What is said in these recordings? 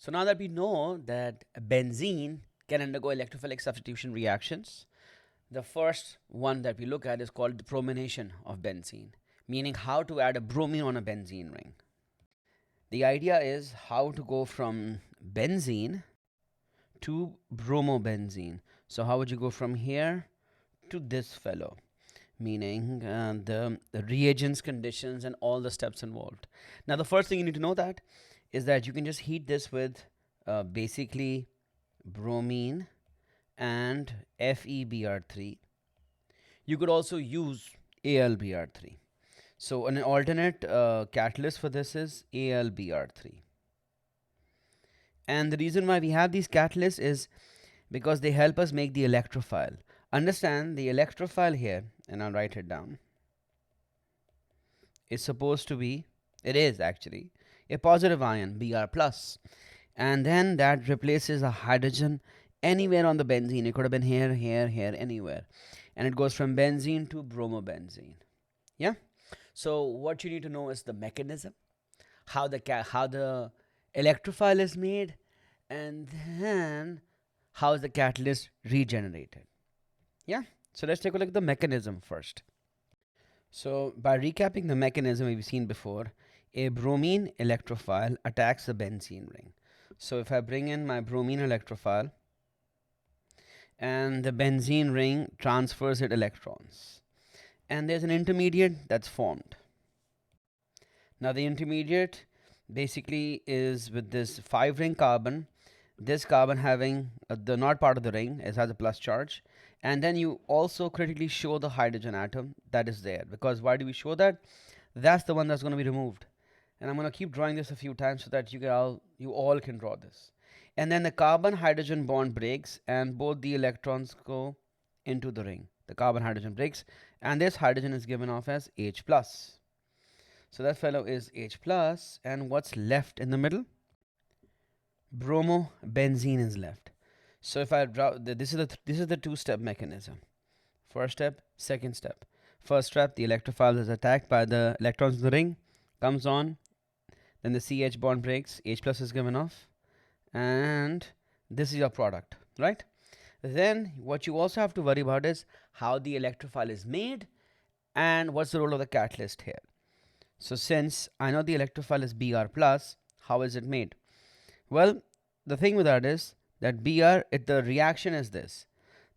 So now that we know that benzene can undergo electrophilic substitution reactions, the first one that we look at is called the bromination of benzene, meaning how to add a bromine on a benzene ring. The idea is how to go from benzene to bromobenzene. So how would you go from here to this fellow? Meaning the reagents, conditions, and all the steps involved. Now, the first thing you need to know that is that you can just heat this with basically bromine and FeBr3. You could also use AlBr3. So an alternate catalyst for this is AlBr3. And the reason why we have these catalysts is because they help us make the electrophile. Understand the electrophile here, and I'll write it down, is supposed to be, it is actually a positive ion, Br plus, and then that replaces a hydrogen anywhere on the benzene. It could have been here, here, here, anywhere, and it goes from benzene to bromobenzene. Yeah. So what you need to know is the mechanism, how the electrophile is made, and then how is the catalyst regenerated. Yeah. So let's take a look at the mechanism first. So by recapping the mechanism we've seen before, a bromine electrophile attacks the benzene ring. So if I bring in my bromine electrophile and the benzene ring transfers its electrons, and there's an intermediate that's formed. Now the intermediate basically is with this 5 ring carbon, this carbon having the not part of the ring, it has a plus charge, and then you also critically show the hydrogen atom that is there. Because why do we show that? That's the one that's going to be removed, and I'm going to keep drawing this a few times so that you all can draw this. And then the carbon hydrogen bond breaks and both the electrons go into the ring. The carbon hydrogen breaks and this hydrogen is given off as H plus. So that fellow is H plus, and what's left in the middle? Bromobenzene is left. So if I draw this is the two-step mechanism. First step, second step. First step, the electrophile is attacked by the electrons in the ring, comes on, then the CH bond breaks, H plus is given off, and this is your product, right? Then what you also have to worry about is how the electrophile is made and what's the role of the catalyst here. So since I know the electrophile is Br plus, how is it made? Well, the thing with that is that the reaction is this.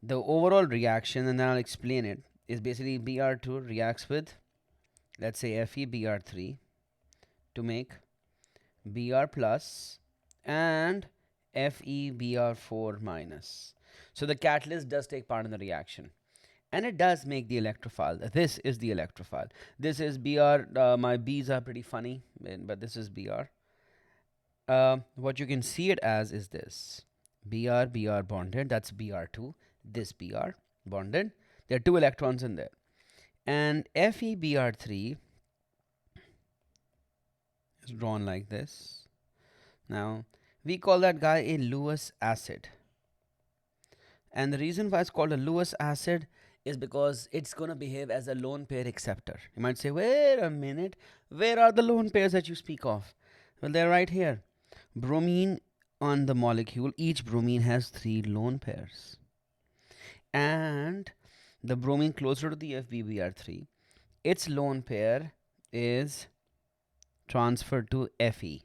The overall reaction, and then I'll explain it, is basically Br2 reacts with, let's say, FeBr3 to make Br plus and FeBr4 minus. So the catalyst does take part in the reaction, and it does make the electrophile. This is the electrophile. This is Br. My B's are pretty funny, but this is Br. What you can see it as is this: Br bonded. That's Br2. This Br bonded. There are 2 electrons in there, and FeBr3 is drawn like this. Now we call that guy a Lewis acid, and the reason why it's called a Lewis acid is because it's going to behave as a lone pair acceptor. You might say, wait a minute, where are the lone pairs that you speak of? Well, they're right here. Bromine on the molecule, each bromine has 3 lone pairs, and the bromine closer to the FeBr3, its lone pair is transferred to Fe.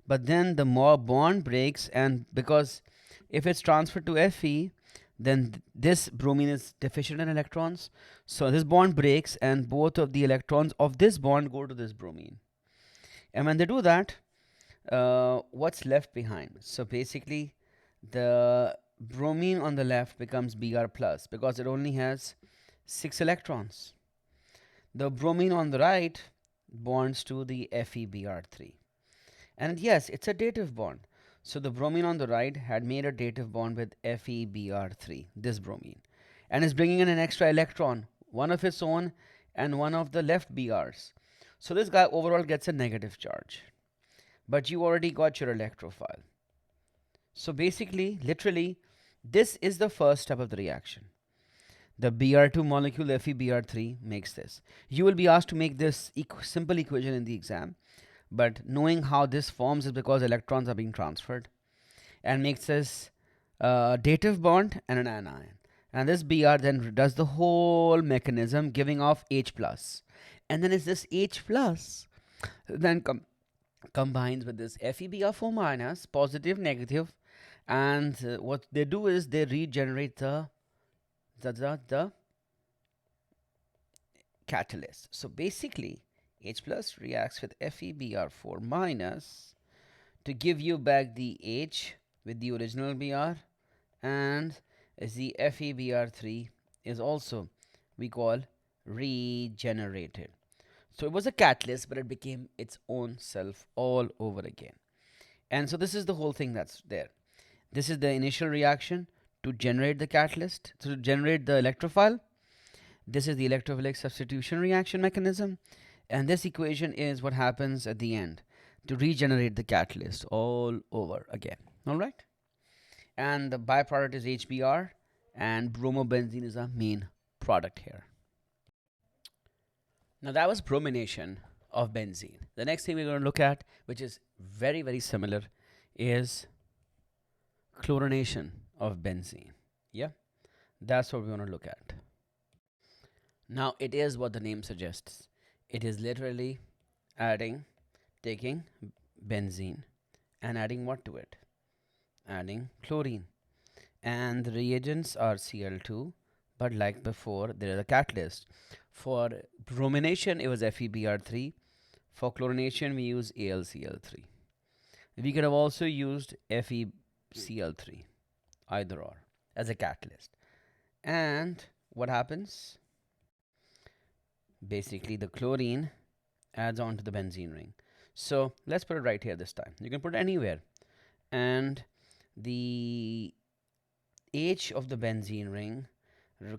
But then the more bond breaks, and because if it's transferred to Fe, then this bromine is deficient in electrons, so this bond breaks and both of the electrons of this bond go to this bromine. And when they do that, what's left behind? So basically the bromine on the left becomes Br plus because it only has 6 electrons. The bromine on the right bonds to the FeBr3, and yes, it's a dative bond. So the bromine on the right had made a dative bond with FeBr3, this bromine, and is bringing in an extra electron, one of its own and one of the left Brs. So this guy overall gets a negative charge, but you already got your electrophile. So basically, literally, this is the first step of the reaction. The Br2 molecule FeBr3 makes this. You will be asked to make this simple equation in the exam, but knowing how this forms is because electrons are being transferred and makes this dative bond and an anion. And this Br then does the whole mechanism, giving off H plus. And then is this H plus then combines with this FeBr4 minus, positive, negative, and what they do is they regenerate the catalyst. So basically, H plus reacts with FeBr4 minus to give you back the H with the original Br, and the FeBr3 is also, we call, regenerated. So it was a catalyst, but it became its own self all over again. And so this is the whole thing that's there. This is the initial reaction to generate the catalyst, to generate the electrophile. This is the electrophilic substitution reaction mechanism. And this equation is what happens at the end to regenerate the catalyst all over again. All right? And the byproduct is HBr, and bromobenzene is our main product here. Now that was bromination of benzene. The next thing we're going to look at, which is very, very similar, is chlorination of benzene. Yeah, that's what we're going to look at. Now it is what the name suggests. It is literally taking benzene and adding what to it? Adding chlorine. And the reagents are Cl2, but like before, there is a catalyst. For bromination, it was FeBr3. For chlorination, we use AlCl3. We could have also used FeCl3, either or, as a catalyst. And what happens? Basically, the chlorine adds on to the benzene ring. So let's put it right here this time. You can put it anywhere. And the H of the benzene ring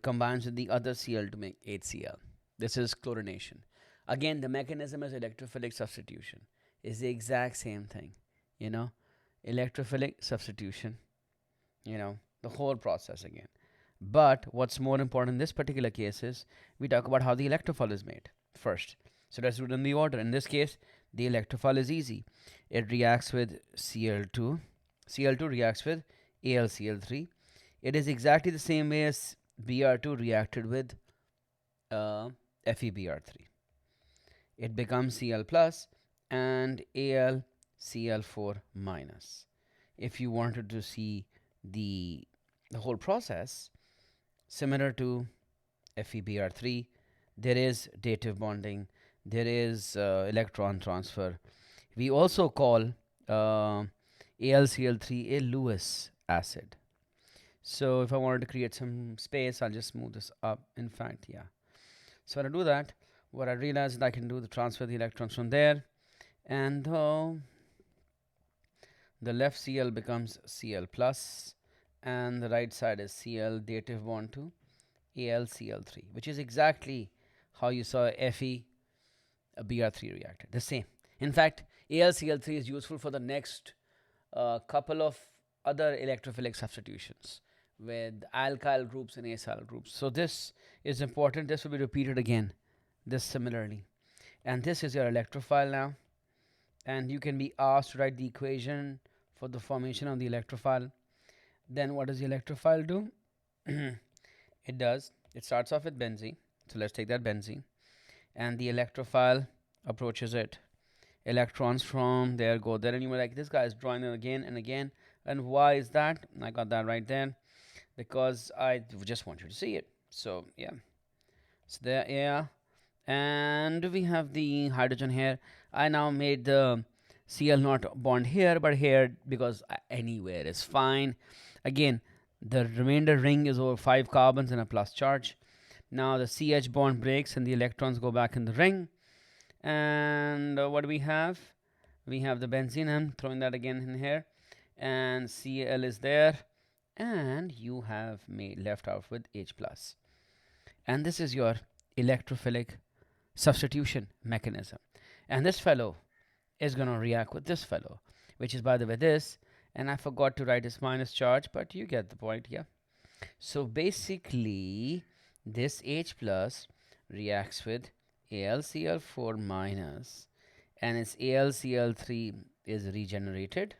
combines with the other Cl to make HCl. This is chlorination. Again, the mechanism is electrophilic substitution. It's the exact same thing. Electrophilic substitution. The whole process again. But what's more important in this particular case is we talk about how the electrophile is made first. So let's do it in the order. In this case, the electrophile is easy. It reacts with Cl2. Cl2 reacts with AlCl3. It is exactly the same way as Br2 reacted with FeBr3. It becomes Cl plus and AlCl4 minus. If you wanted to see the whole process, similar to FeBr3, there is dative bonding, there is electron transfer. We also call AlCl3 a Lewis acid. So if I wanted to create some space, I'll just move this up. In fact, yeah. So when I do that, what I realize is I can do the transfer the electrons from there, and the left Cl becomes Cl plus, and the right side is Cl dative bond to AlCl3, which is exactly how you saw FeBr3 reacted. The same. In fact, AlCl3 is useful for the next couple of other electrophilic substitutions with alkyl groups and acyl groups. So this is important. This will be repeated again, this similarly. And this is your electrophile now. And you can be asked to write the equation for the formation of the electrophile. Then what does the electrophile do? It starts off with benzene. So let's take that benzene. And the electrophile approaches it. Electrons from there go there. And you were like, this guy is drawing them again and again. And why is that? I got that right there. Because I just want you to see it. So, yeah. So there, yeah. And we have the hydrogen here. I now made the Cl not bond here, but here, because anywhere is fine. Again, the remainder ring is over 5 carbons and a plus charge. Now the CH bond breaks and the electrons go back in the ring. And what do we have? We have the benzene. I'm throwing that again in here. And Cl is there. And you have left out with H plus. And this is your electrophilic substitution mechanism. And this fellow is going to react with this fellow, which is, by the way, this. And I forgot to write this minus charge, but you get the point, yeah. So basically, this H plus reacts with AlCl4 minus, and its AlCl3 is regenerated,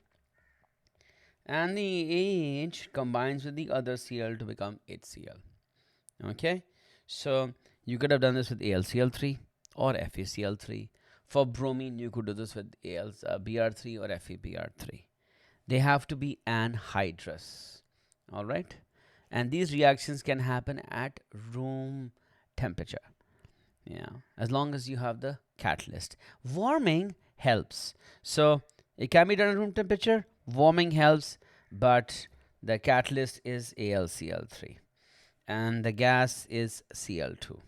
and the AH combines with the other Cl to become HCl. Okay, so you could have done this with AlCl3 or FeCl3. For bromine, you could do this with Br3 or FeBr3. They have to be anhydrous. All right, and these reactions can happen at room temperature. Yeah, as long as you have the catalyst. Warming helps. So it can be done at room temperature. Warming helps, but the catalyst is AlCl3 and the gas is Cl2.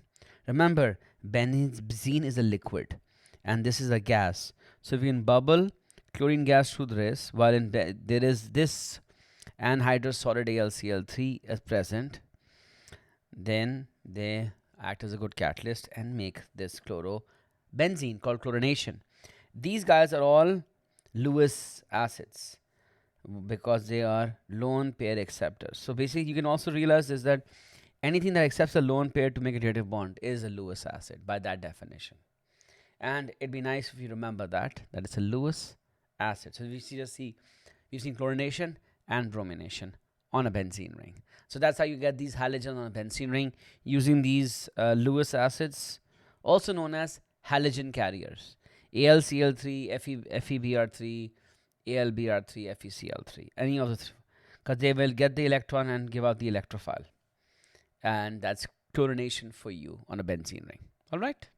Remember, benzene is a liquid and this is a gas. So if you can bubble chlorine gas through this, while there is this anhydrous solid AlCl3 is present, then they act as a good catalyst and make this chlorobenzene called chlorination. These guys are all Lewis acids because they are lone pair acceptors. So basically, you can also realize is that anything that accepts a lone pair to make a reactive bond is a Lewis acid by that definition. And it'd be nice if you remember that it's a Lewis acid. So we just see we've seen chlorination and bromination on a benzene ring. So that's how you get these halogens on a benzene ring using these Lewis acids, also known as halogen carriers. AlCl3, FeBr3, AlBr3, FeCl3, any of the three, because they will get the electron and give out the electrophile. And that's chlorination for you on a benzene ring. All right.